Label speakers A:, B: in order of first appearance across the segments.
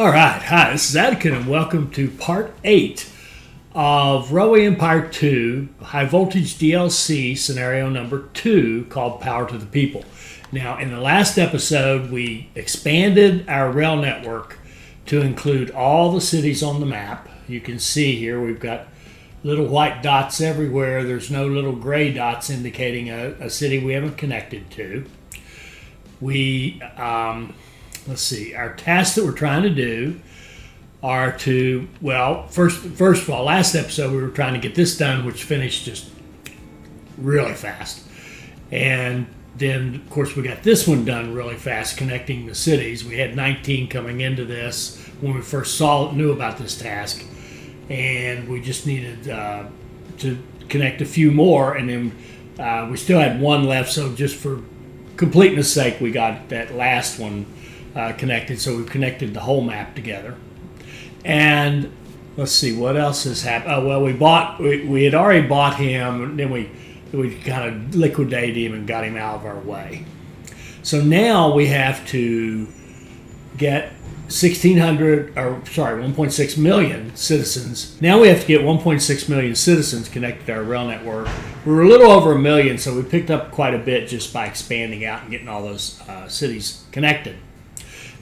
A: All right, hi, this is Adkin, and welcome to part 8 of Railway Empire 2 High Voltage DLC scenario number 2 called Power to the People. Now, in the last episode, we expanded our rail network to include all the cities on the map. You can see here we've got little white dots everywhere. There's no little gray dots indicating a city we haven't connected to. Let's see, our tasks that we're trying to do are to, well, first of all, last episode we were trying to get this done, which finished just really fast. And then, of course, we got this one done really fast, connecting the cities. We had 19 coming into this when we first knew about this task. And we just needed to connect a few more. And then we still had one left, so just for completeness sake, we got that last one connected, so we've connected the whole map together. And let's see what else has happened. Oh well, we had already bought him, and then we kind of liquidated him and got him out of our way. So now we have to get 1.6 million citizens. Now we have to get 1.6 million citizens connected to our rail network. We were a little over a million, so we picked up quite a bit just by expanding out and getting all those cities connected.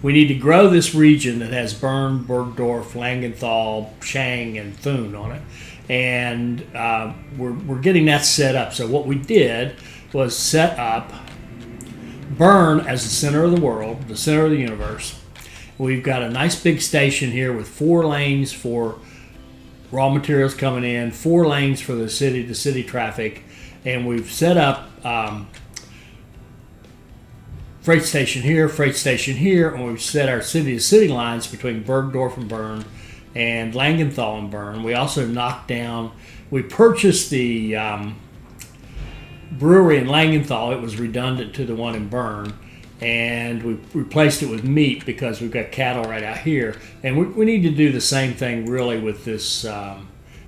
A: We need to grow this region that has Bern, Bergdorf, Langenthal, Schang, and Thun on it. And we're getting that set up. So what we did was set up Bern as the center of the world, the center of the universe. We've got a nice big station here with 4 lanes for raw materials coming in, 4 lanes for the city traffic, and we've set up freight station here, and we've set our city-to-city lines between Bergdorf and Bern and Langenthal and Bern. We also knocked down, we purchased the brewery in Langenthal. It was redundant to the one in Bern, and we replaced it with meat because we've got cattle right out here. And we need to do the same thing really with this.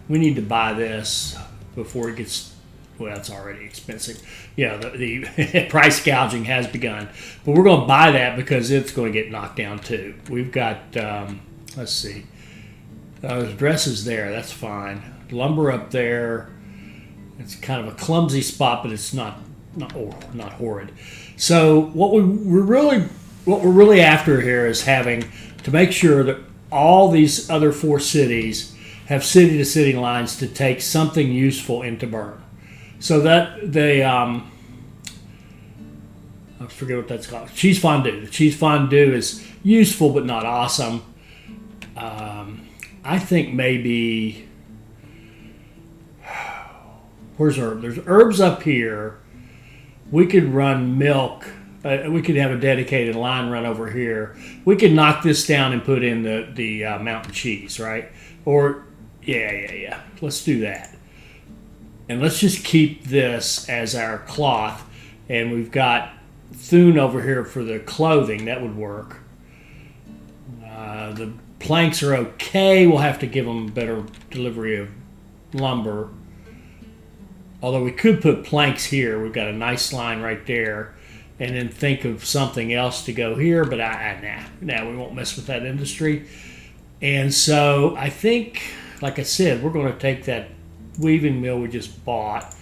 A: We need to buy this before it gets, well, it's already expensive. Yeah, the price gouging has begun. But we're going to buy that because it's going to get knocked down too. We've got, let's see, there's dresses there. That's fine. Lumber up there. It's kind of a clumsy spot, but it's not horrid. So what we're really after here is having to make sure that all these other 4 cities have city-to-city lines to take something useful into Bern. So that they, I forget what that's called. Cheese fondue. The cheese fondue is useful but not awesome. I think maybe, where's herb? There's herbs up here. We could run milk. We could have a dedicated line run over here. We could knock this down and put in the mountain cheese, right? Or, yeah. Let's do that. And let's just keep this as our cloth. And we've got Thun over here for the clothing. That would work. The planks are okay. We'll have to give them better delivery of lumber. Although we could put planks here. We've got a nice line right there. And then think of something else to go here. But nah, we won't mess with that industry. And so I think, like I said, we're going to take that weaving mill we just bought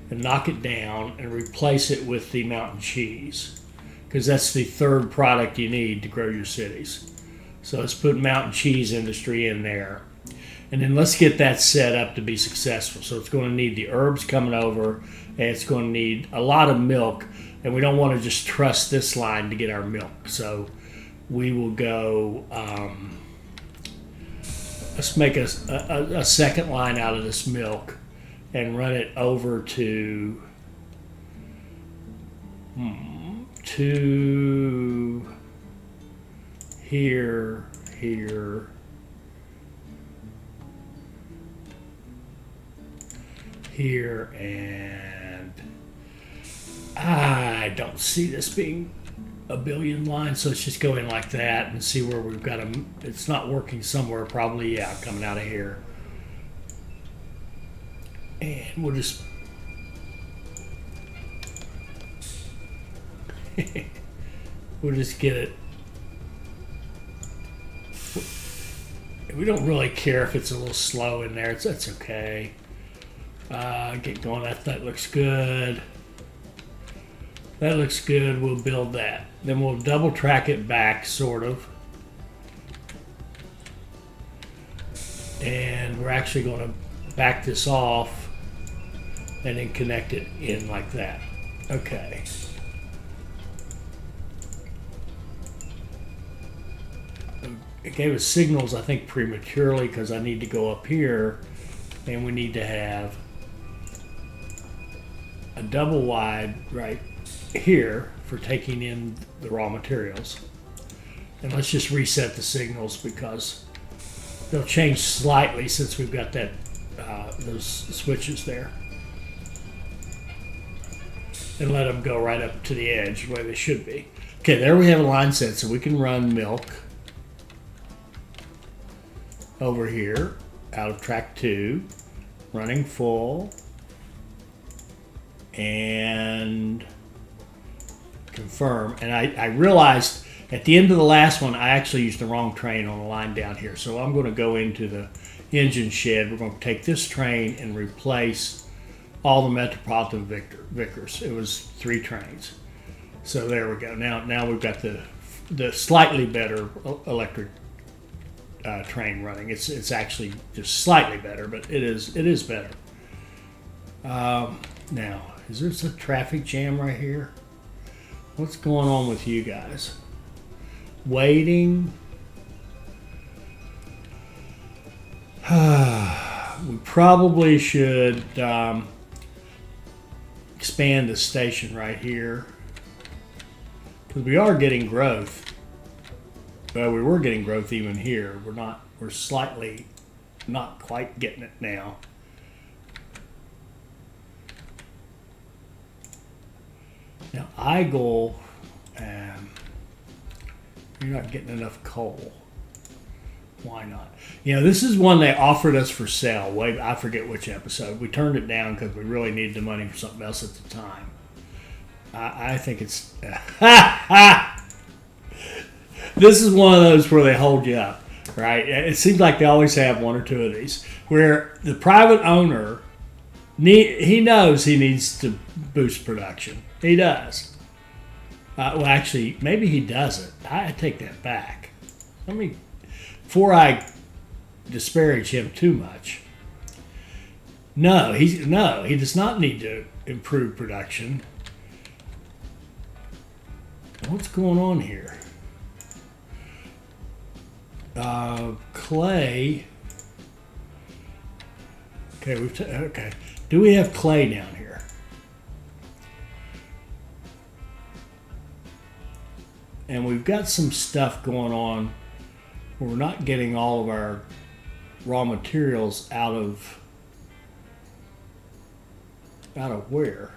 A: and knock it down and replace it with the mountain cheese, because that's the 3rd product you need to grow your cities. So let's put mountain cheese industry in there, and then let's get that set up to be successful. So it's going to need the herbs coming over, and it's going to need a lot of milk, and we don't want to just trust this line to get our milk. So we will go, let's make a second line out of this milk and run it over to here, and I don't see this being a billion lines, so let's just go in like that and see where we've got them. It's not working somewhere, probably, yeah, coming out of here. And we'll just we'll just get it We don't really care if it's a little slow in there. That's okay. Get going. That looks good. That looks good. We'll build that. Then we'll double track it back, sort of. And we're actually going to back this off and then connect it in like that. Okay. It gave us signals, I think, prematurely because I need to go up here and we need to have a double wide right here for taking in the raw materials. And let's just reset the signals because they'll change slightly since we've got that those switches there. And let them go right up to the edge where they should be. Okay, there we have a line set, so we can run milk over here out of track 2, running full, and confirm. And I realized at the end of the last one I actually used the wrong train on the line down here, so I'm going to go into the engine shed. We're going to take this train and replace all the Metropolitan Vickers. It was 3 trains, so there we go. Now we've got the slightly better electric train running. It's actually just slightly better, but it is better. Now, is there a traffic jam right here? What's going on with you guys? Waiting. We probably should expand the station right here because we are getting growth. Well, we were getting growth even here. We're slightly not quite getting it now. Now, Igel, you're not getting enough coal. Why not? You know, this is one they offered us for sale. I forget which episode. We turned it down because we really needed the money for something else at the time. I think it's... This is one of those where they hold you up, right? It seems like they always have 1 or 2 of these, where the private owner, he knows he needs to boost production. He does. Well, actually, maybe he doesn't. I take that back. Before I disparage him too much. No, he does not need to improve production. What's going on here? Clay. Okay, okay. Do we have clay down here? And we've got some stuff going on where we're not getting all of our raw materials out of where?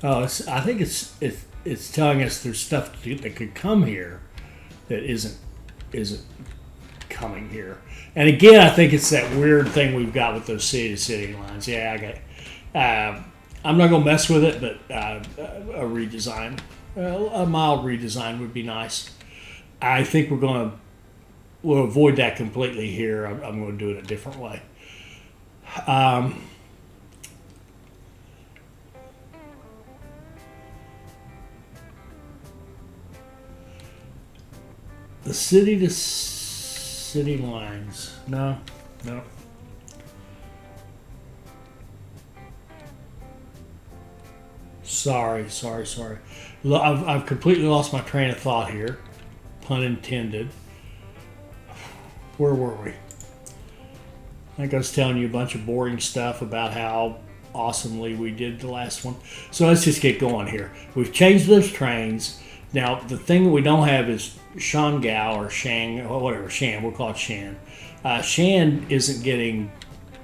A: Oh, I think it's telling us there's stuff that could come here that isn't coming here. And again, I think it's that weird thing we've got with those city-to-city lines. Yeah, I got. I'm not gonna mess with it, but a redesign, a mild redesign would be nice. I think we'll avoid that completely here. I'm going to do it a different way. The city-to-city lines. No. Sorry. I've completely lost my train of thought here. Pun intended. Where were we? I think I was telling you a bunch of boring stuff about how awesomely we did the last one. So let's just get going here. We've changed those trains. Now, the thing that we don't have is Schangnau or whatever, Shan. We'll call it Shan. Shan isn't getting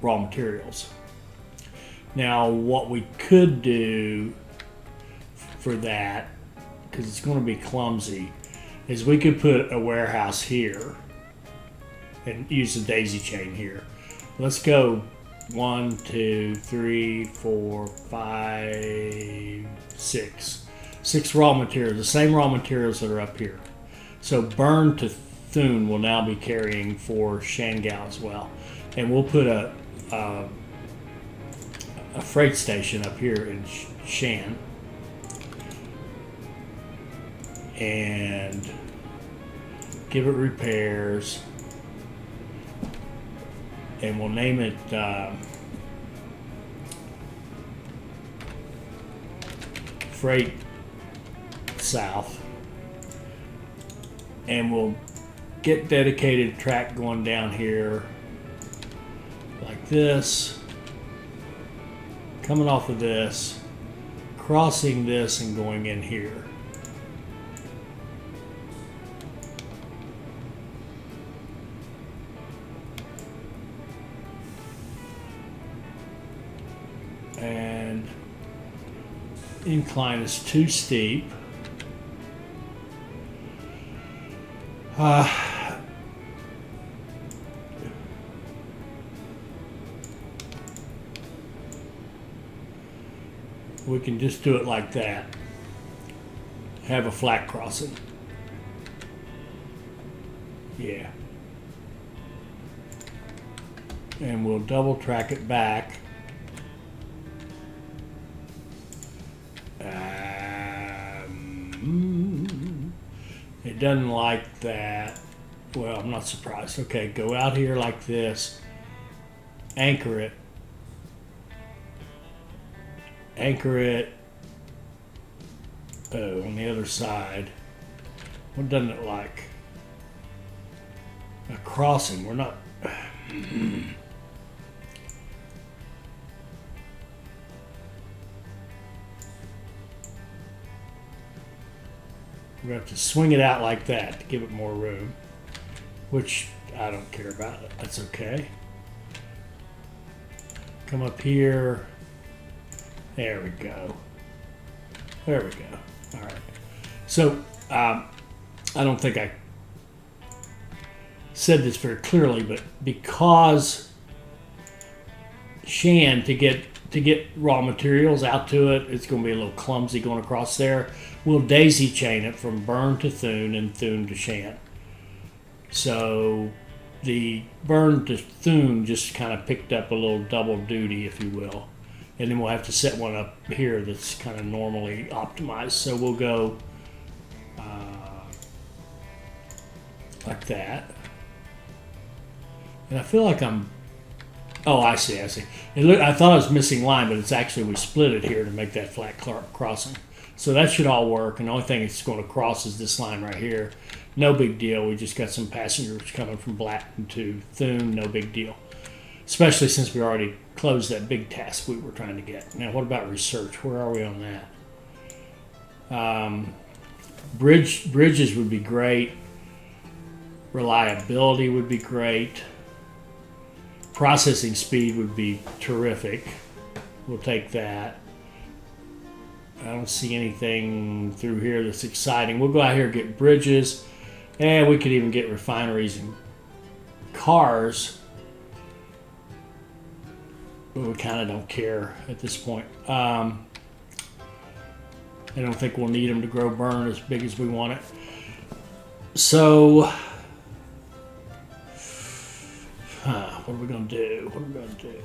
A: raw materials. Now, what we could do for that, because it's going to be clumsy, is we could put a warehouse here and use the daisy chain here. Let's go 1, 2, 3, 4, 5, 6. 6 raw materials, the same raw materials that are up here. So Bern to Thun will now be carrying for Schangnau as well. And we'll put a freight station up here in Schan. And give it repairs. And we'll name it Freight South. And we'll get dedicated track going down here like this, coming off of this, crossing this and going in here. And incline is too steep. We can just do it like that. Have a flat crossing. Yeah. And we'll double track it back. It doesn't like that. Well, I'm not surprised. Okay, go out here like this. Anchor it. Anchor it. Oh, on the other side. What doesn't it like? A crossing. We're not. We have to swing it out like that to give it more room, which I don't care about. That's okay. Come up here. There we go. There we go. All right. So I don't think I said this very clearly, but because Shan, to get raw materials out to it, it's going to be a little clumsy going across there. We'll daisy chain it from Bern to Thun and Thun to Shan. So the Bern to Thun just kind of picked up a little double duty, if you will. And then we'll have to set one up here that's kind of normally optimized. So we'll go like that. And I feel like I'm... Oh, I see. I thought I was missing line, but it's actually we split it here to make that flat crossing. So that should all work. And the only thing it's going to cross is this line right here. No big deal. We just got some passengers coming from Blatten to Thun. No big deal. Especially since we already closed that big task we were trying to get. Now, what about research? Where are we on that? Bridges would be great. Reliability would be great. Processing speed would be terrific. We'll take that. I don't see anything through here that's exciting. We'll go out here and get bridges. And we could even get refineries and cars. But we kind of don't care at this point. I don't think we'll need them to grow Bern as big as we want it. So, what are we going to do? What are we going to do?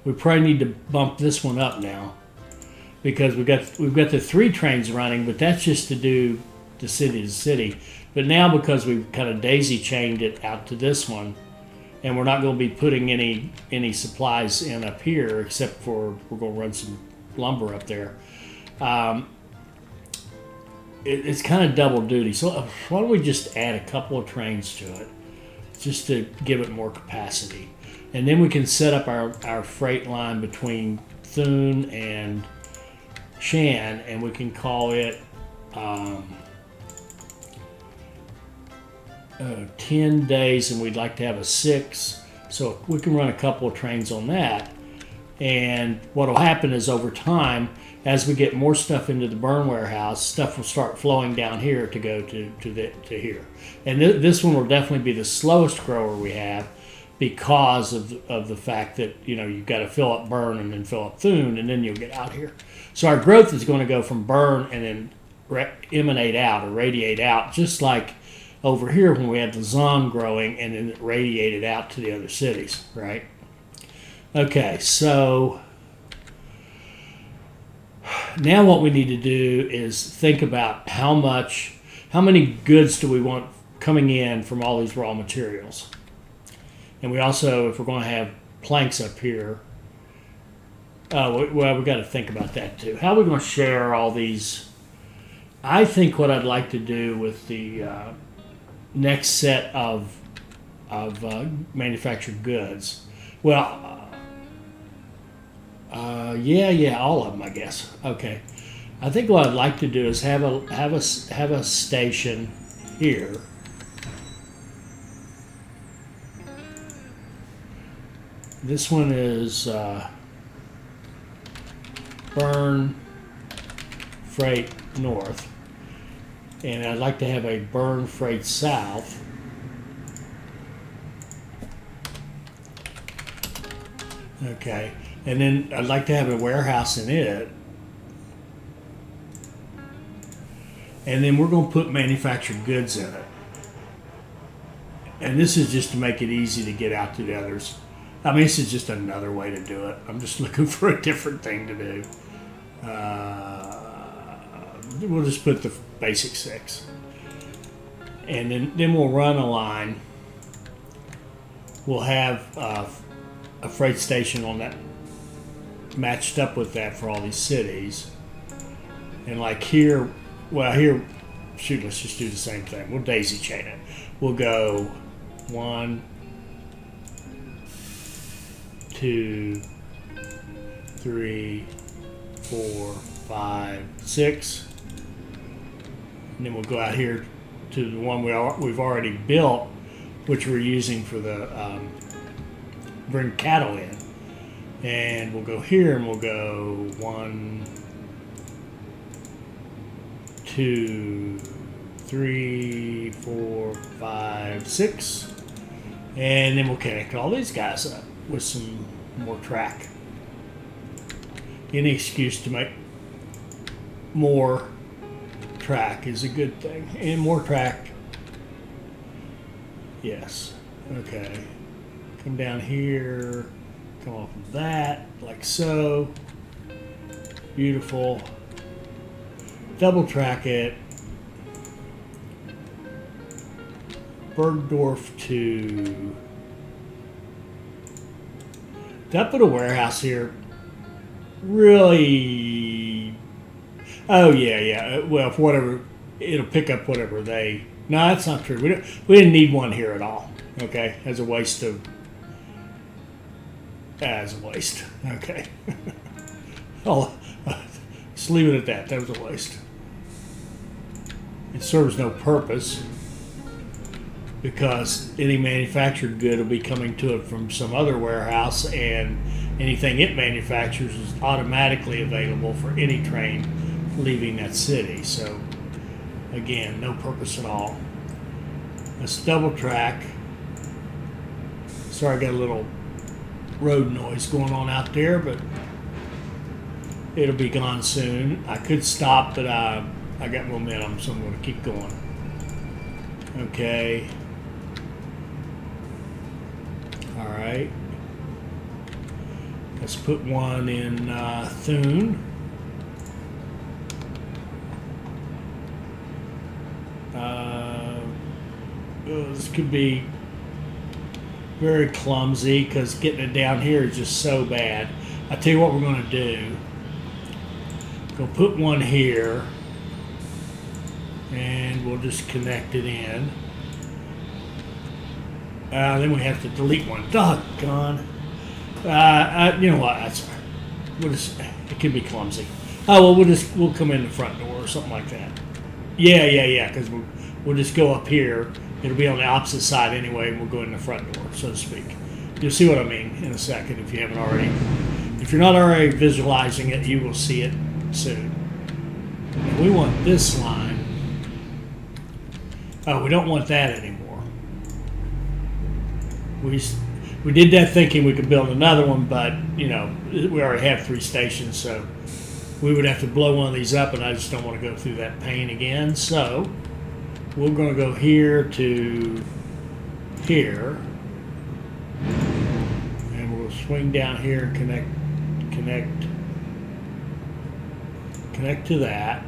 A: We probably need to bump this one up now because we've got the 3 trains running, but that's just to do the city to city. But now because we've kind of daisy chained it out to this one, and we're not going to be putting any supplies in up here except for we're going to run some lumber up there. It's kind of double duty. So why don't we just add a couple of trains to it just to give it more capacity. And then we can set up our freight line between Thun and Shan, and we can call it 10 days, and we'd like to have a 6. So we can run a couple of trains on that. And what will happen is over time, as we get more stuff into the Bern warehouse, stuff will start flowing down here to go to here. And this one will definitely be the slowest grower we have because of the fact that, you know, you've got to fill up Bern and then fill up Thun, and then you'll get out here. So our growth is going to go from Bern and then emanate out or radiate out, just like over here when we had the Thun growing and then it radiated out to the other cities, right? Okay, so now what we need to do is think about how many goods do we want coming in from all these raw materials. And we also, if we're going to have planks up here, well, we've got to think about that too. How are we going to share all these? I think what I'd like to do with the next set of manufactured goods, well, yeah, all of them, I guess. Okay, I think what I'd like to do is have a station here. This one is Bern Freight North, and I'd like to have a Bern Freight South. Okay, and then I'd like to have a warehouse in it. And then we're going to put manufactured goods in it. And this is just to make it easy to get out to the others. I mean, this is just another way to do it. I'm just looking for a different thing to do. We'll just put the basic 6. And then we'll run a line. We'll have a freight station on that, matched up with that for all these cities. And like here, well, here, shoot, let's just do the same thing. We'll daisy chain it. We'll go 1, 2, 3, 4, 5, 6. And then we'll go out here to the one we've already built, which we're using for the bring cattle in. And we'll go here and we'll go 1, 2, 3, 4, 5, 6. And then we'll connect all these guys up with some more track. Any excuse to make more track is a good thing. And more track, yes. Okay. Come down here, come off of that, like so. Beautiful. Double track it. Bergdorf to. Did I put a warehouse here? Really? Oh yeah. Well, for whatever, it'll pick up whatever they. No, that's not true. We didn't need one here at all. Okay, as a waste of. As a waste. Okay. Just leave it at that. That was a waste. It serves no purpose because any manufactured good will be coming to it from some other warehouse, and anything it manufactures is automatically available for any train leaving that city. So again, no purpose at all. Let's double track. Sorry, I got a little road noise going on out there, but it'll be gone soon. I could stop, but I got momentum, so I'm going to keep going. Okay. All right. Let's put one in Thun. This could be very clumsy because getting it down here is just so bad. I'll tell you what we're going to do. Go put one here, and we'll just connect it in. Then we have to delete one. Doggone. You know what? That's it can be clumsy. Oh well, we'll come in the front door or something like that. Yeah. Because we'll just go up here. It'll be on the opposite side anyway. We'll go in the front door, so to speak. You'll see what I mean in a second if you haven't already. If you're not already visualizing it, you will see it soon. And we want this line. Oh, we don't want that anymore. We did that thinking we could build another one, but you know, we already have 3 stations, so we would have to blow one of these up, and I just don't want to go through that pain again. So we're going to go here to here, and we'll swing down here and connect to that.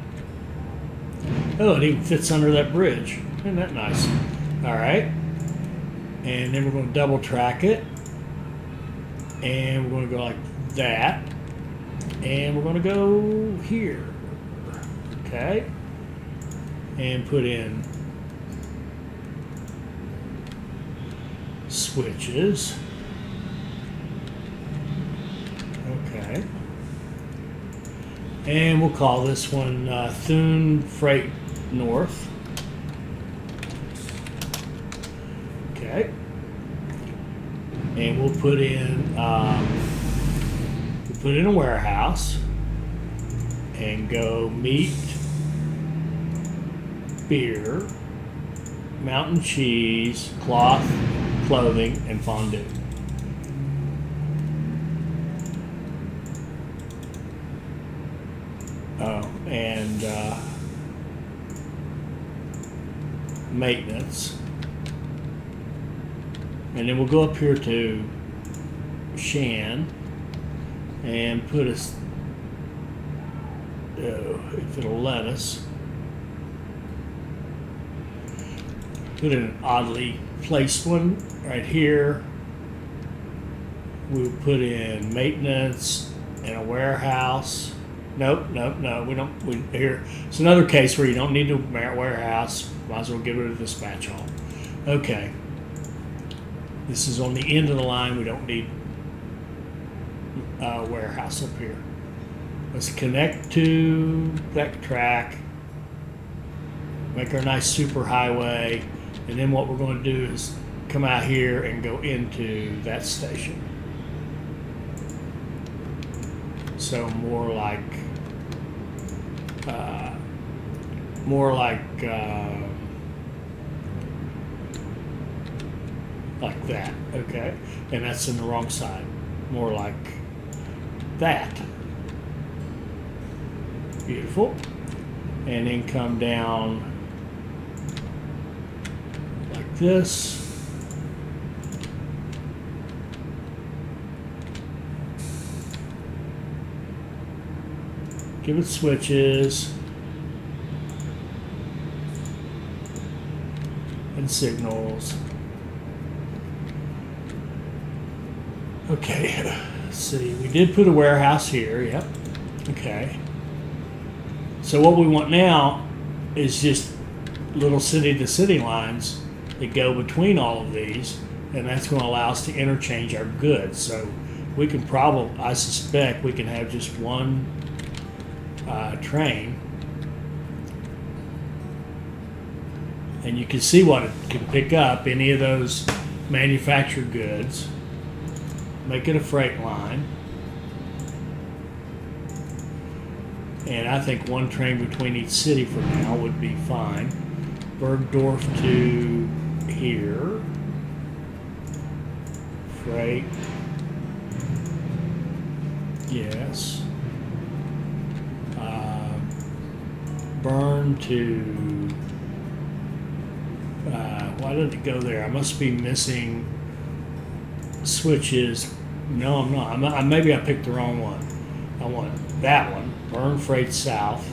A: Oh, it even fits under that bridge. Isn't that nice? All right. And then we're going to double track it. And we're going to go like that. And we're going to go here. Okay. And put in switches. Okay. And we'll call this one Thun Freight North. Okay. And we'll put in a warehouse and go meat, beer, mountain cheese, cloth, clothing, and fondue. Oh, and maintenance. And then we'll go up here to Shan and put us, if it'll let us, put in an oddly placed one right here. We'll put in maintenance and a warehouse. Nope, we don't. Here, it's another case where you don't need a warehouse. Might as well get rid of the dispatch hall. Okay. This is on the end of the line. We don't need a warehouse up here. Let's connect to that track. Make our nice super highway. And then what we're going to do is come out here and go into that station. So more like that, okay? And that's in the wrong side. More like that. Beautiful. And then come down like this. Give it switches and signals. Okay, let's see. We did put a warehouse here. Yep. Okay. So what we want now is just little city-to-city lines that go between all of these, and that's going to allow us to interchange our goods. So we can probably, I suspect, we can have just one train, and you can see what it can pick up, any of those manufactured goods. Make it a freight line, and I think one train between each city for now would be fine. Bergdorf to here, freight, yes. Bern to, why did it go there? I must be missing switches. No, I'm not. Maybe I picked the wrong one. I want that one. Bern Freight South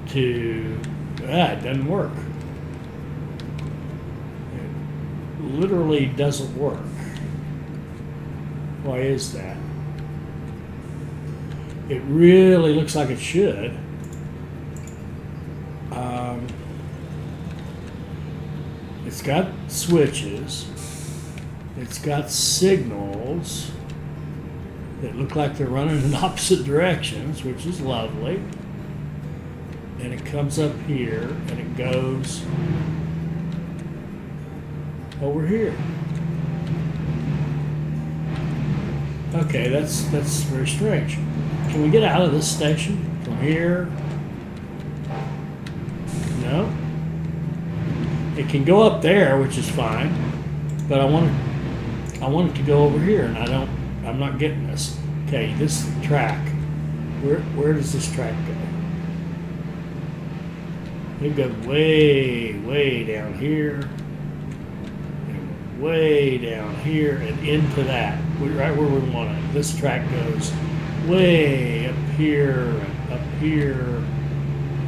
A: to, it doesn't work. It literally doesn't work. Why is that? It really looks like it should. It's got switches. It's got signals that look like they're running in opposite directions, which is lovely. And it comes up here and it goes over here. Okay, that's very strange. Can we get out of this station from here? No. It can go up there, which is fine, but I want it to go over here, and I'm not getting this. Okay, this track. Where does this track go? It goes way down here, and way down here, and into that, right where we want it. This track goes way up here, and up here,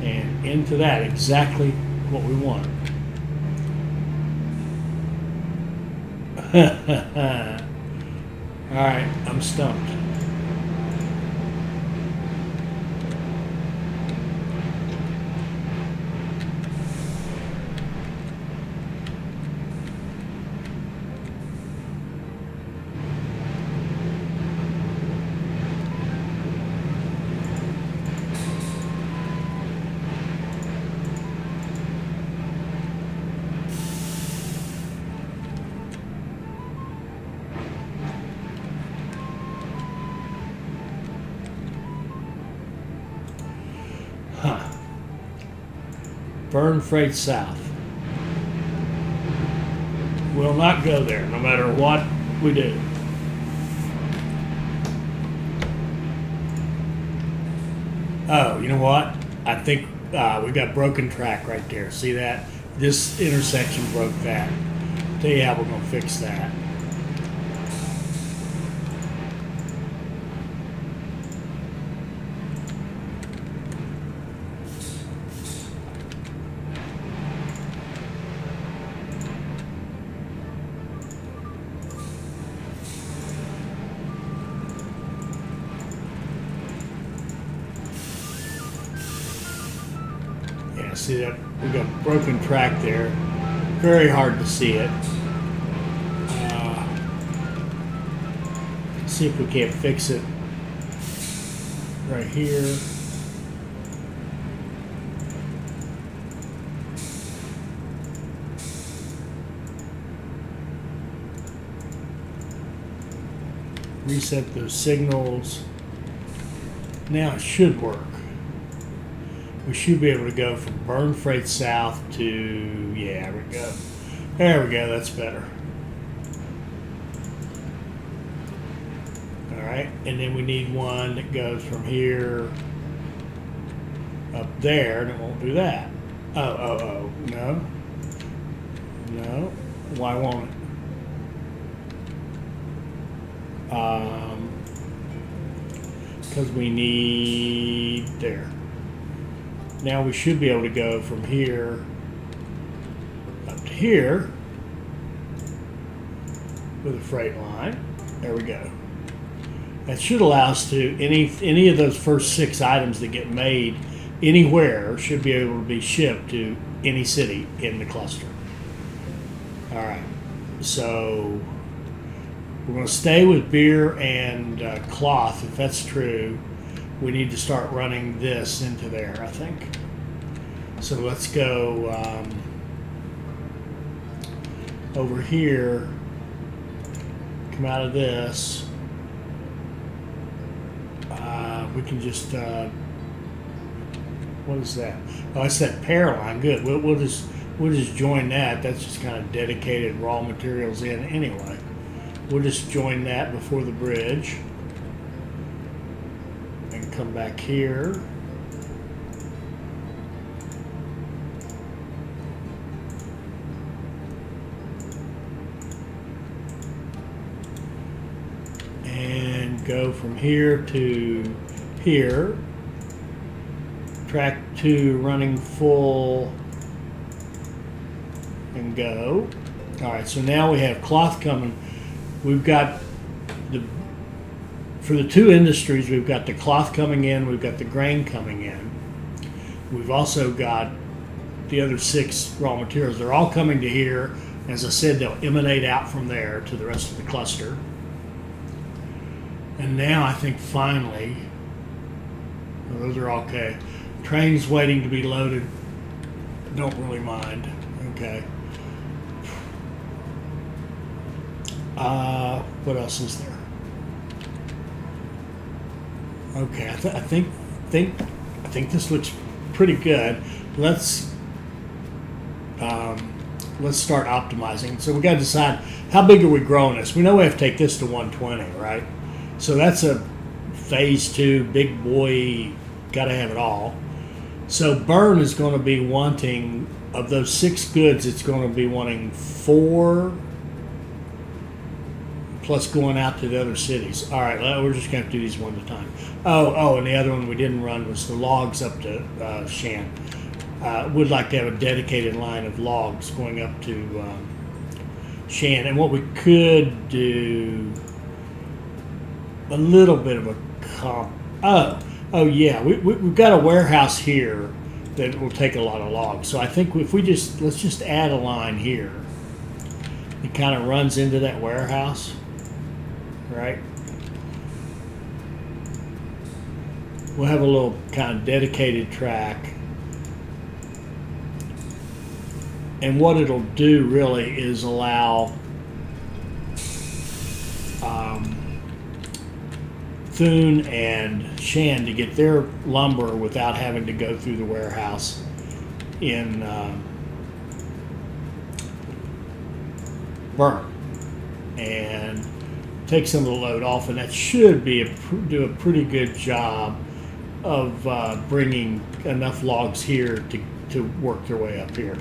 A: and into that, exactly what we want. All right, I'm stumped. Bern freight south. Will not go there, no matter what we do. Oh, you know what? I think we got broken track right there. See that? This intersection broke that. Tell you how we're going to fix that. See that we got broken track there. Very hard to see it. See if we can't fix it right here. Reset those signals. Now it should work. We should be able to go from Bern Freight South to, yeah, there we go. There we go, that's better. All right, and then we need one that goes from here up there, and it won't do that. Oh, no. No, why won't it? Because we need there. Now we should be able to go from here up to here with a freight line. There we go. That should allow us to, any of those first 6 items that get made anywhere should be able to be shipped to any city in the cluster. All right, so we're going to stay with beer and cloth. If that's true, we need to start running this into there, I think. So let's go over here, come out of this. We can just, what is that? Oh, it's that pair line. Good. We'll just join that. That's just kind of dedicated raw materials in anyway. We'll just join that before the bridge. Come back here. And go from here to here. Track 2 running full and go. All right, so now we have cloth coming. We've got for the 2 industries, we've got the cloth coming in, we've got the grain coming in. We've also got the other 6 raw materials. They're all coming to here. As I said, they'll emanate out from there to the rest of the cluster. And now I think finally, well, those are okay. Trains waiting to be loaded. Don't really mind. Okay. What else is there? Okay, I think this looks pretty good. Let's let's start optimizing. So we got to decide how big are we growing this. We know we have to take this to 120, right? So that's a phase 2 big boy. Got to have it all. So Bern is going to be wanting, of those 6 goods, it's going to be wanting 4 plus going out to the other cities. All right, we're just going to do these one at a time. Oh, and the other one we didn't run was the logs up to Shan. Would like to have a dedicated line of logs going up to Shan. And what we could do, a little bit of a comp. Oh yeah, we've got a warehouse here that will take a lot of logs. So I think if we let's just add a line here. It kind of runs into that warehouse, right? We'll have a little kind of dedicated track. And what it'll do really is allow Thun and Shan to get their lumber without having to go through the warehouse in Bern, and take some of the load off, and that should be do a pretty good job of bringing enough logs here to work their way up here.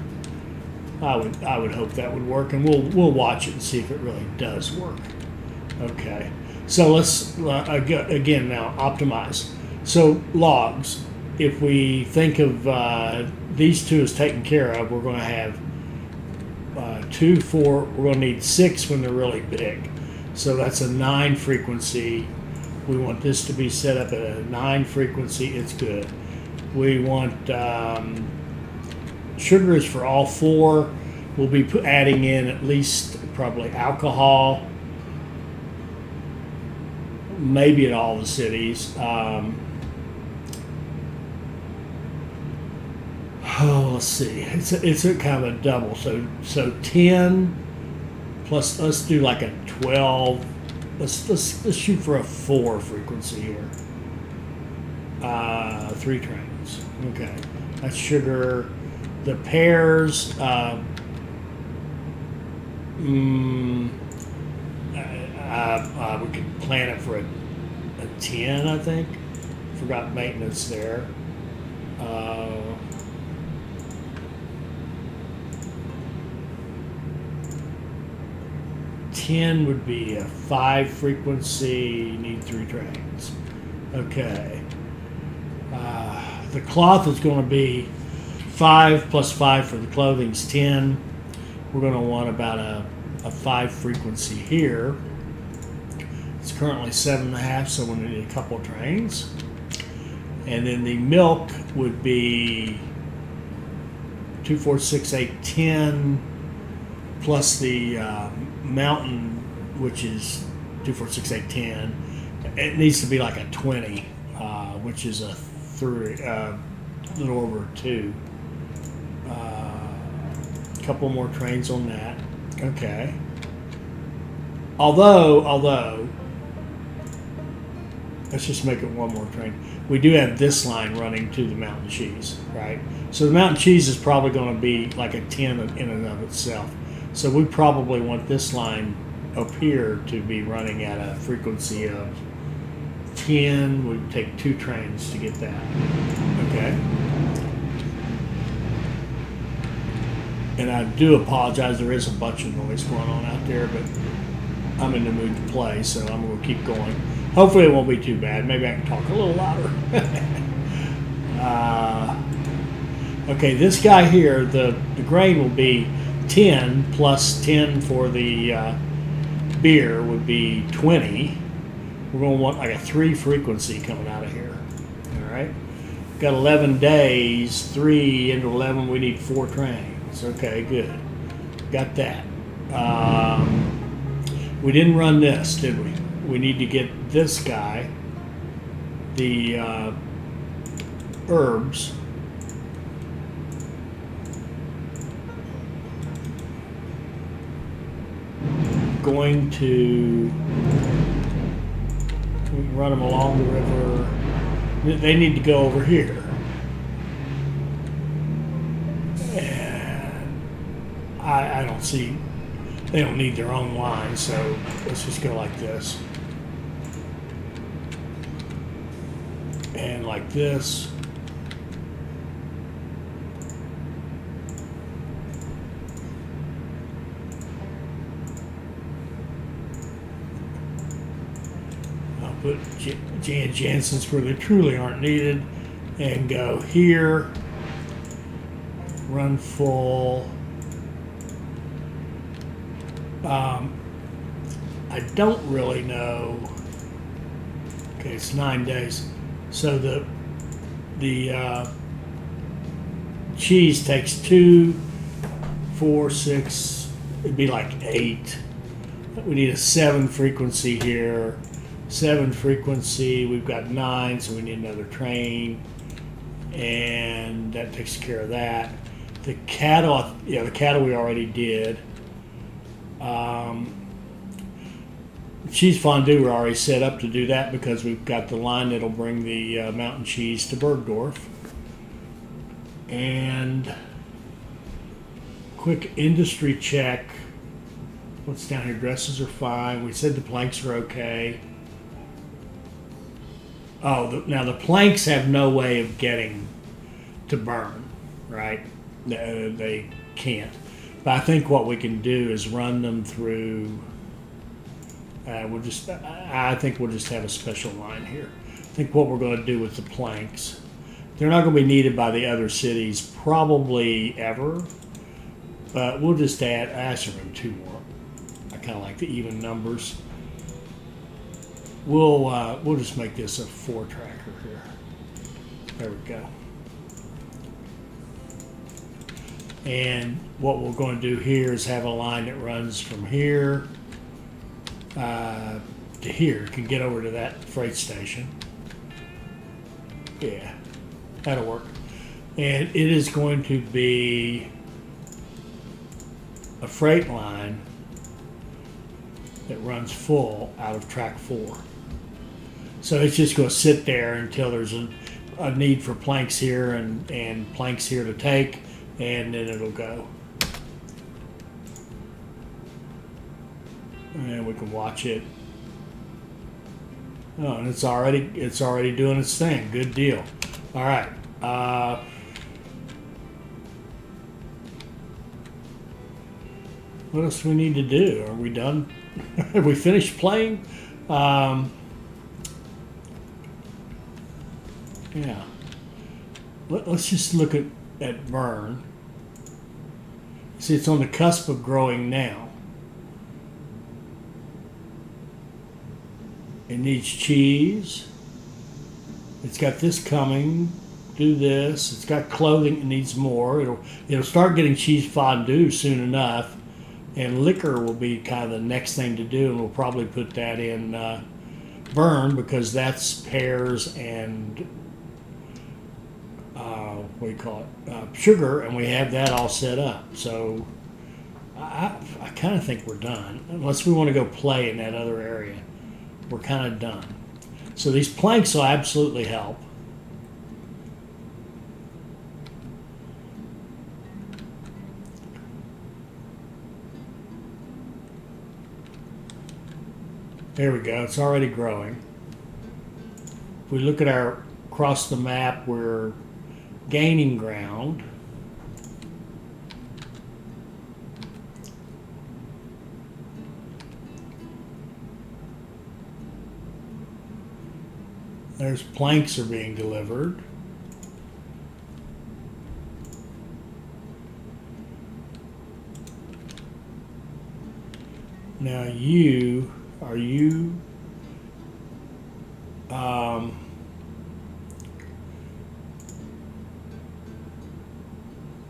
A: I would hope that would work, and we'll watch it and see if it really does work. Okay, so let's again now optimize. So logs, if we think of these 2 as taken care of, we're going to have 2, 4. We're going to need 6 when they're really big. So that's a 9 frequency. We want this to be set up at a 9 frequency. It's good. We want sugar is for all 4. We'll be adding in at least probably alcohol, maybe at all the cities. Let's see. It's a kind of a double. So 10 plus. Let's do like a 12. Let's shoot for a 4 frequency here. 3 trains. Okay, that's sugar. The pairs. We could plan it for a 10, I think. Forgot maintenance there. 10 would be a 5 frequency, need 3 trains. Okay. The cloth is going to be 5 plus 5 for the clothing's 10. We're going to want about a 5 frequency here. It's currently 7.5, so we're going to need a couple of trains. And then the milk would be 2, 4, 6, 8, 10 plus the mountain, which is 2, 4, 6, 8, 10. It needs to be like a 20, which is a 3, little over 2. A couple more trains on that. Okay. Although, let's just make it one more train. We do have this line running to the mountain cheese, right? So the mountain cheese is probably going to be like a 10 in and of itself. So we probably want this line up here to be running at a frequency of 10. We'd take 2 trains to get that. Okay. And I do apologize, there is a bunch of noise going on out there, but I'm in the mood to play, so I'm going to keep going. Hopefully it won't be too bad. Maybe I can talk a little louder. Okay, this guy here, the grain will be 10 plus 10 for the beer would be 20. We're going to want like a 3 frequency coming out of here. All right. Got 11 days, 3 into 11, we need 4 trains. Okay, good. Got that. We didn't run this, did we? We need to get this guy, the herbs. Going to run them along the river. They need to go over here. And I don't see, they don't need their own line, so let's just go like this. And like this. I'll put Jan Jansen's where they truly aren't needed and go here, run full. I don't really know. Okay, it's 9 days. So the cheese takes 2, 4, 6. It'd be like 8. We need a 7 frequency here. 7 frequency. We've got 9, so we need another train, and that takes care of that. The cattle, yeah, the cattle we already did. Cheese fondue we're already set up to do that because we've got the line that'll bring the mountain cheese to Bergdorf. And quick industry check. What's down here? Dresses are fine. We said the planks are okay. Oh, now the planks have no way of getting to Bern, right? They can't. But I think what we can do is run them through. I think we'll just have a special line here. I think what we're going to do with the planks, they're not going to be needed by the other cities probably ever, but we'll just ask them 2 more. I kind of like the even numbers. We'll just make this a 4-tracker here. There we go. And what we're going to do here is have a line that runs from here to here. Can get over to that freight station. Yeah, that'll work. And it is going to be a freight line that runs full out of track 4. So it's just going to sit there until there's a need for planks here and planks here to take, and then it'll go. And we can watch it. Oh, and it's already doing its thing. Good deal. All right. What else do we need to do? Are we done? Have we finished playing? Yeah. Let's just look at Bern. See, it's on the cusp of growing now. It needs cheese. It's got this coming. Do this. It's got clothing. It needs more. It'll start getting cheese fondue soon enough, and liquor will be kind of the next thing to do, and we'll probably put that in Bern because that's pears and what do you call it? Sugar, and we have that all set up. So I kind of think we're done, unless we want to go play in that other area. We're kind of done. So these planks will absolutely help. There we go. It's already growing. If we look at our across the map, we're gaining ground. There's planks are being delivered. Now are you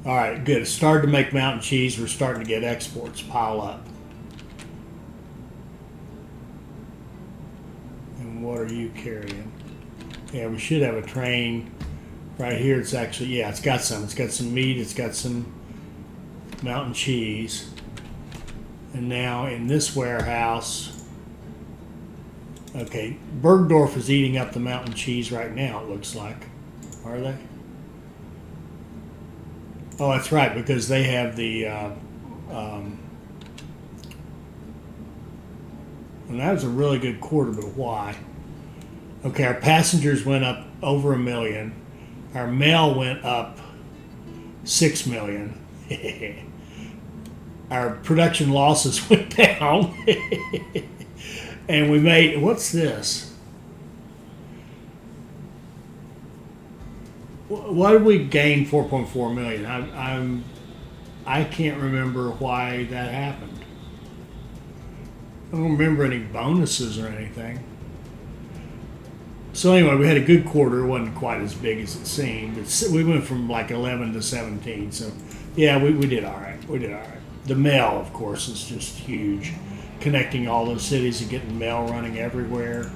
A: all right, good. It started to make mountain cheese. We're starting to get exports pile up. And what are you carrying? Yeah, we should have a train right here. It's actually, yeah, it's got some. It's got some meat. It's got some mountain cheese. And now in this warehouse, Okay, Bergdorf is eating up the mountain cheese right now, it looks like. Are they? Oh, that's right, because they have the, and that was a really good quarter, but why? Okay, our passengers went up over 1 million. Our mail went up 6 million. Our production losses went down. And we made, what's this? Why did we gain 4.4 million? I can't remember why that happened. I don't remember any bonuses or anything. So anyway, we had a good quarter. It wasn't quite as big as it seemed. We went from like 11 to 17. So yeah, we did all right. We did all right. The mail, of course, is just huge. Connecting all those cities and getting mail running everywhere.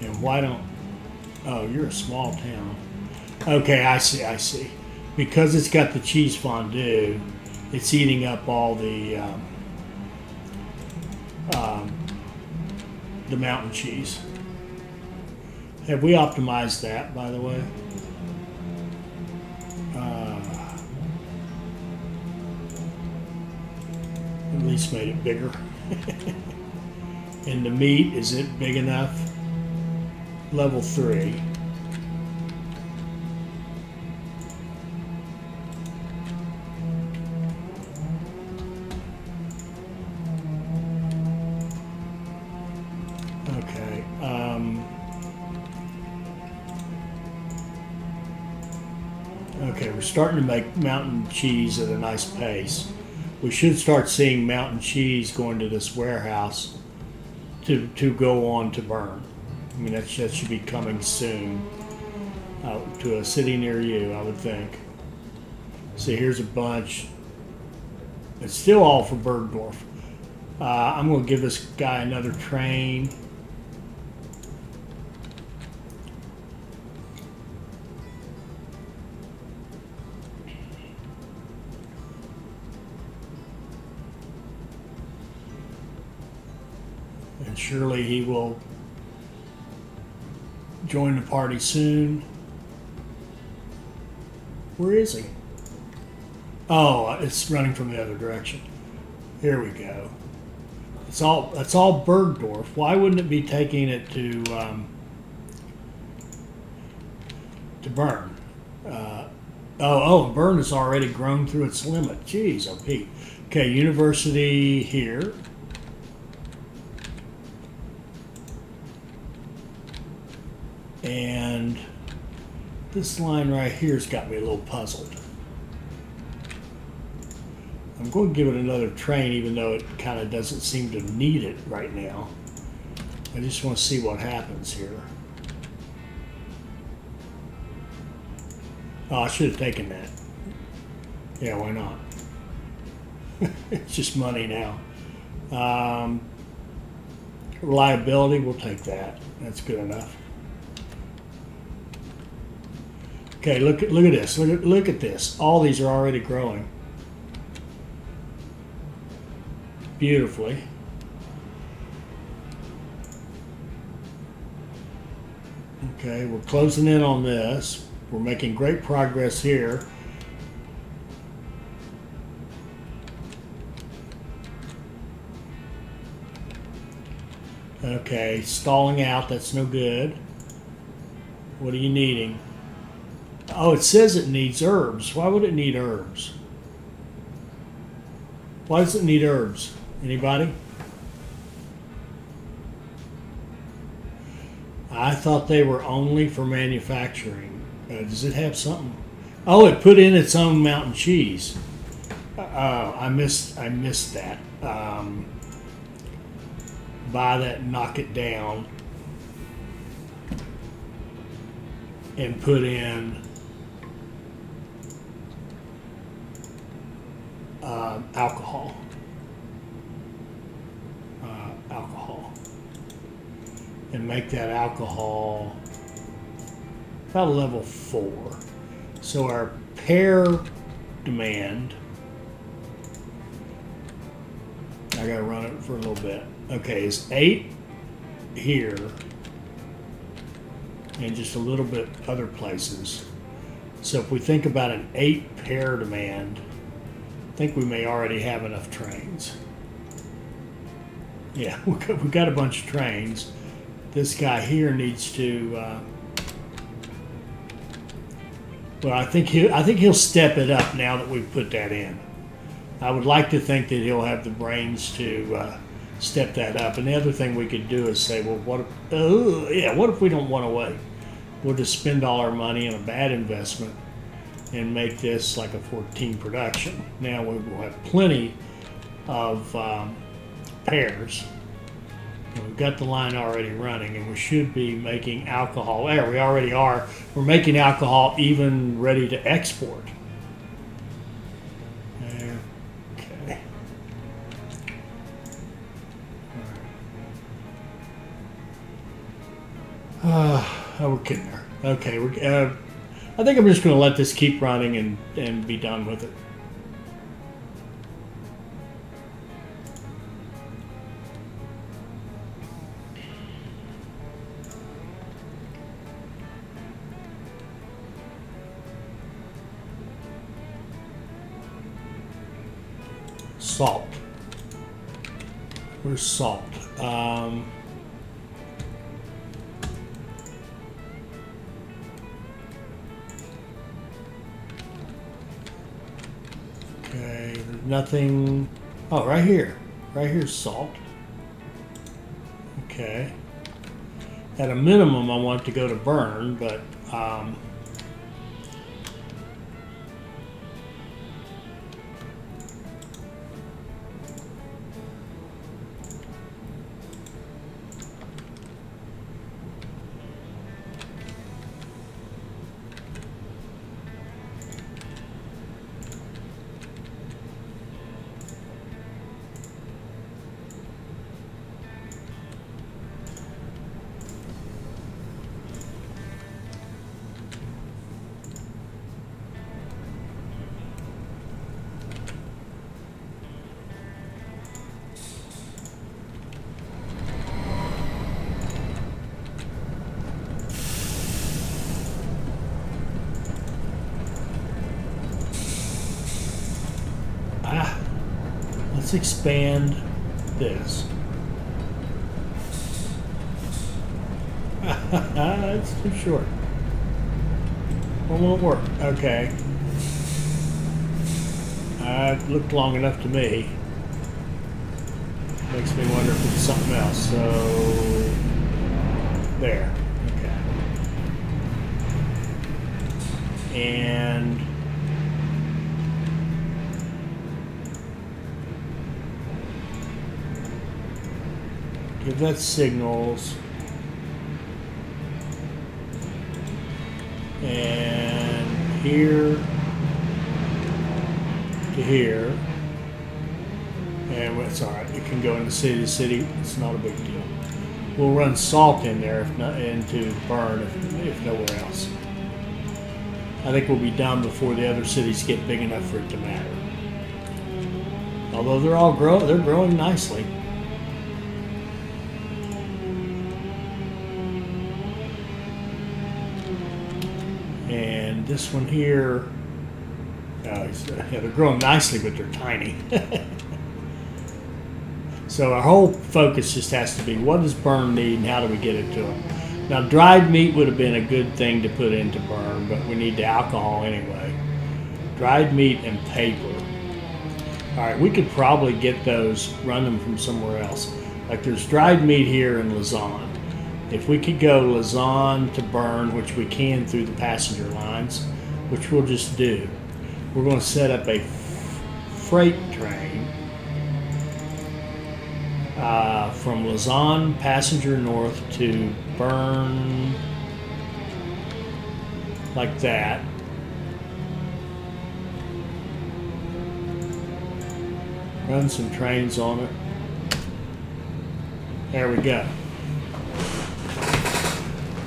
A: And why don't... Oh, you're a small town. Okay, I see. Because it's got the cheese fondue, it's eating up all the mountain cheese. Have we optimized that, by the way? At least made it bigger. And the meat, is it big enough? Level 3. Okay. Okay, we're starting to make mountain cheese at a nice pace. We should start seeing mountain cheese going to this warehouse to go on to Bern. I mean, that should be coming soon to a city near you, I would think. See, here's a bunch. It's still all for Bergdorf. I'm going to give this guy another train. And surely he will join the party soon. Where is he? Oh, it's running from the other direction. Here we go. That's all Bergdorf. Why wouldn't it be taking it to Bern? Bern has already grown through its limit. Jeez, oh Pete. Okay, university here. And this line right here's got me a little puzzled. I'm going to give it another train, even though it kind of doesn't seem to need it right now. I just want to see what happens here. Oh, I should have taken that. Yeah, why not? It's just money now. Reliability, we'll take that. That's good enough. Okay, look at this. Look at this. All these are already growing beautifully. Okay, we're closing in on this. We're making great progress here. Okay, stalling out. That's no good. What are you needing? Oh, it says it needs herbs. Why would it need herbs? Why does it need herbs? Anybody? I thought they were only for manufacturing. Does it have something? Oh, it put in its own mountain cheese. I missed that. Buy that, knock it down, and put in alcohol. And make that alcohol about level 4. So our pair demand, I gotta run it for a little bit. Okay, is 8. here and just a little bit other places. So if we think about an 8 pair demand, I think we may already have enough trains. Yeah, we've got a bunch of trains. This guy here needs to, well, I think he'll step it up now that we've put that in. I would like to think that he'll have the brains to step that up. And the other thing we could do is say, well, what if we don't want to wait? We'll just spend all our money in a bad investment and make this like a 14 production. Now we will have plenty of pairs. And we've got the line already running, and we should be making alcohol. There, we already are. We're making alcohol even ready to export. Okay. We're getting there. Okay, I think I'm just going to let this keep running and be done with it. Salt. Where's salt? Okay, there's nothing. Oh, right here. Right here's salt. Okay. At a minimum, I want to go to Bern, but let's expand this. It's too short. It won't work. Okay. It looked long enough to me. Makes me wonder if it's something else. So, there. Okay. And give that signals. And here to here. And it's alright, it can go into city to city, it's not a big deal. We'll run salt in there, if not into Bern, if nowhere else. I think we'll be done before the other cities get big enough for it to matter. Although they're all they're growing nicely. And this one here, yeah, they're growing nicely, but they're tiny. So our whole focus just has to be, what does Bern need and how do we get it to them? Now, dried meat would have been a good thing to put into Bern, but we need the alcohol anyway. Dried meat and paper. All right, we could probably get those, run them from somewhere else. Like there's dried meat here in Lausanne. If we could go Lausanne to Bern, which we can through the passenger lines, which we'll just do, we're going to set up a freight train from Lausanne, passenger north to Bern, like that. Run some trains on it. There we go.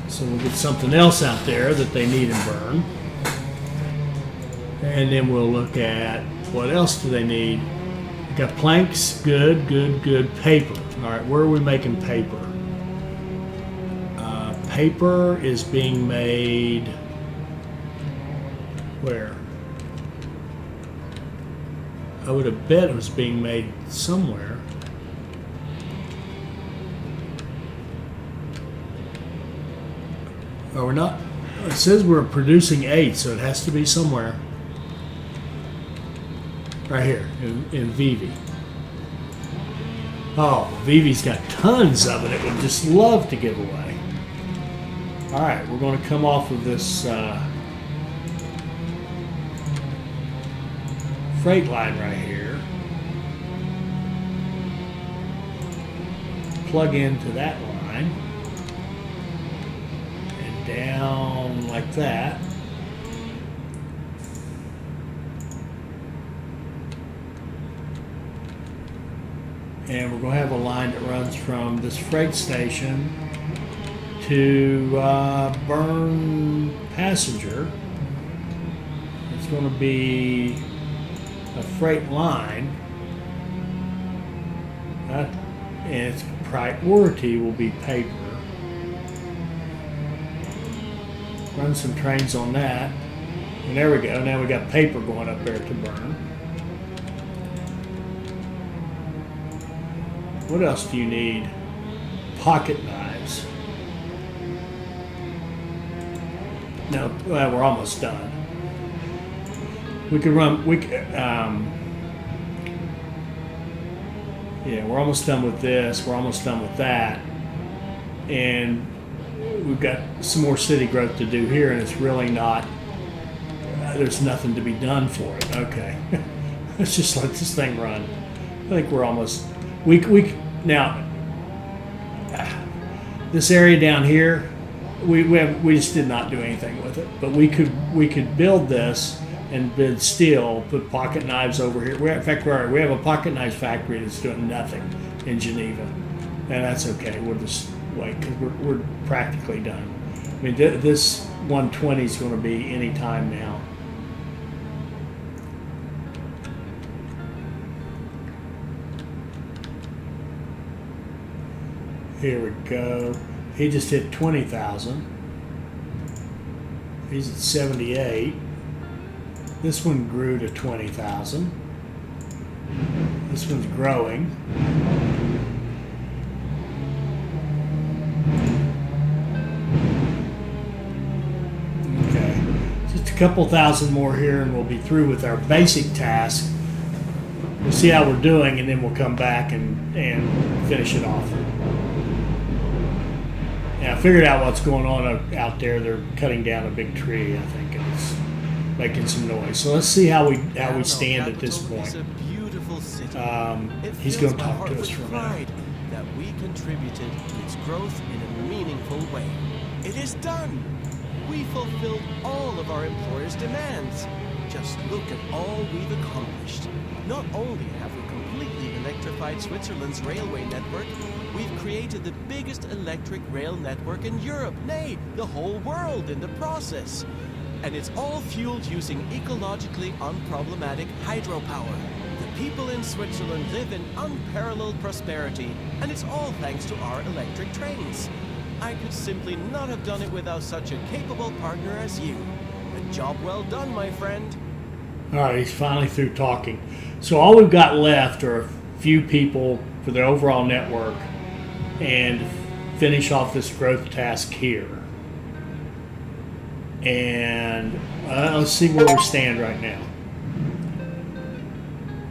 A: So we'll get something else out there that they need in Bern. And then we'll look at what else do they need. We got planks, good. Paper. All right, where are we making paper? paper is being made where? I would have bet it was being made somewhere. Oh, we're not. It says we're producing 8, so it has to be somewhere. Right here in Vivi. Oh, Vivi's got tons of it. It would just love to give away. All right, we're going to come off of this freight line right here. Plug into that line. And down like that. And we're going to have a line that runs from this freight station to Bern passenger. It's going to be a freight line. And its priority will be paper. Run some trains on that. And there we go. Now we got paper going up there to Bern. What else do you need? Pocket knives. No, well, we're almost done. We could run. Yeah, we're almost done with this. We're almost done with that, and we've got some more city growth to do here, and it's really not. There's nothing to be done for it. Okay, let's just let this thing run. I think we're almost. We now this area down here, we just did not do anything with it. But we could build this and bid steel, put pocket knives over here. In fact, we have a pocket knives factory that's doing nothing in Geneva, and that's okay. We'll just wait because we're practically done. I mean, this 120 is going to be any time now. Here we go. He just hit 20,000. He's at 78. This one grew to 20,000. This one's growing. Okay. Just a couple thousand more here and we'll be through with our basic task. We'll see how we're doing and then we'll come back and finish it off. Yeah, I figured out what's going on out there. They're cutting down a big tree, I think, and it's making some noise. So let's see how we stand at this point. He's going to talk to us for a minute.
B: That we contributed to its growth in a meaningful way. It is done. We fulfilled all of our employers' demands. Just look at all we've accomplished. Not only have we completely electrified Switzerland's railway network, we've created the biggest electric rail network in Europe, nay, the whole world in the process. And it's all fueled using ecologically unproblematic hydropower. The people in Switzerland live in unparalleled prosperity, and it's all thanks to our electric trains. I could simply not have done it without such a capable partner as you. A job well done, my friend.
A: All right, he's finally through talking. So all we've got left are a few people for the overall network and finish off this growth task here. And let's see where we stand right now.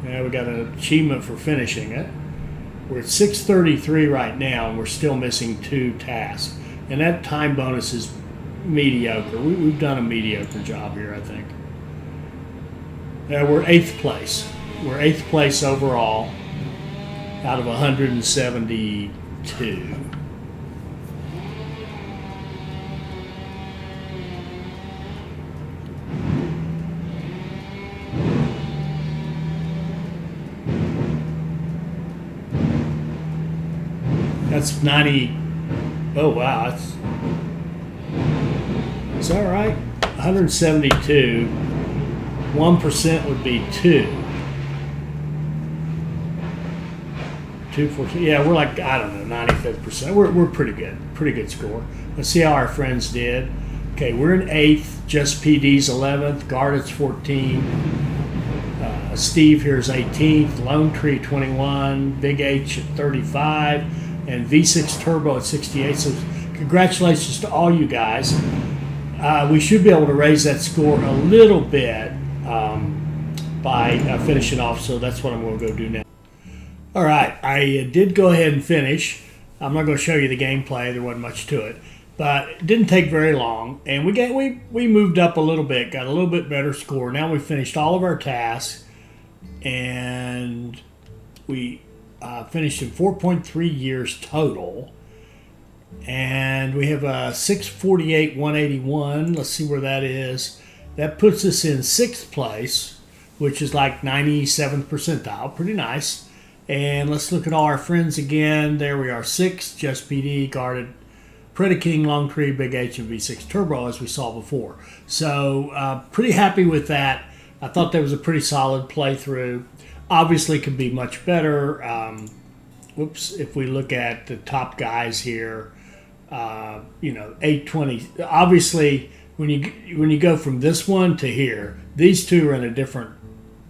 A: Yeah, we got an achievement for finishing it. We're at 633 right now, and we're still missing 2 tasks. And that time bonus is mediocre. We've done a mediocre job here, I think. We're 8th place. We're 8th place overall out of 172. That's 90. Oh, wow. It's all right. 172. 1% would be 2. 42, 42. Yeah, we're like, I don't know, 95th percent. We're pretty good. Pretty good score. Let's see how our friends did. Okay, we're in 8th. Just PD's 11th. Gardet's 14. Steve here's 18th. Lone Tree 21. Big H at 35. And V6 Turbo at 68. So congratulations to all you guys. We should be able to raise that score a little bit by finishing off. So that's what I'm going to go do now. All right, I did go ahead and finish. I'm not going to show you the gameplay. There wasn't much to it. But it didn't take very long, and we moved up a little bit, got a little bit better score. Now we finished all of our tasks, and we finished in 4.3 years total. And we have a 648, 181. Let's see where that is. That puts us in 6th place, which is like 97th percentile. Pretty nice. And let's look at all our friends again. There we are, 6th, Just PD, Guarded, King, Long Tree, Big H, and V6 Turbo, as we saw before. So pretty happy with that. I thought that was a pretty solid playthrough. Obviously could be much better. If we look at the top guys here, 820. Obviously, when you go from this one to here, these two are in a different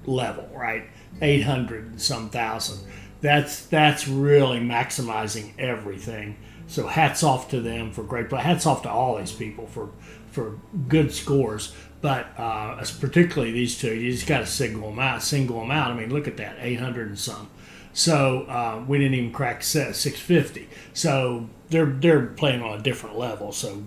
A: level, right? 800 and some thousand. That's really maximizing everything. So hats off to them for great play. Hats off to all these people for good scores. But particularly these two, you just got to single them out. I mean, look at that, 800 and some. So we didn't even crack 650. So they're playing on a different level. So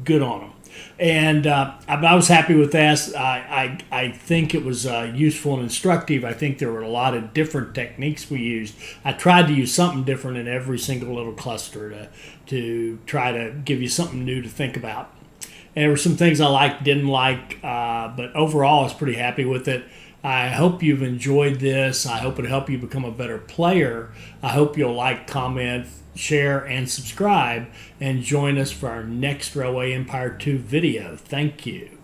A: good on them. And I was happy with that. I think it was useful and instructive. I think there were a lot of different techniques we used. I tried to use something different in every single little cluster to try to give you something new to think about. And there were some things I liked, didn't like, but overall I was pretty happy with it. I hope you've enjoyed this. I hope it'll help you become a better player. I hope you'll like, comment, share, and subscribe, and join us for our next Railway Empire 2 video. Thank you.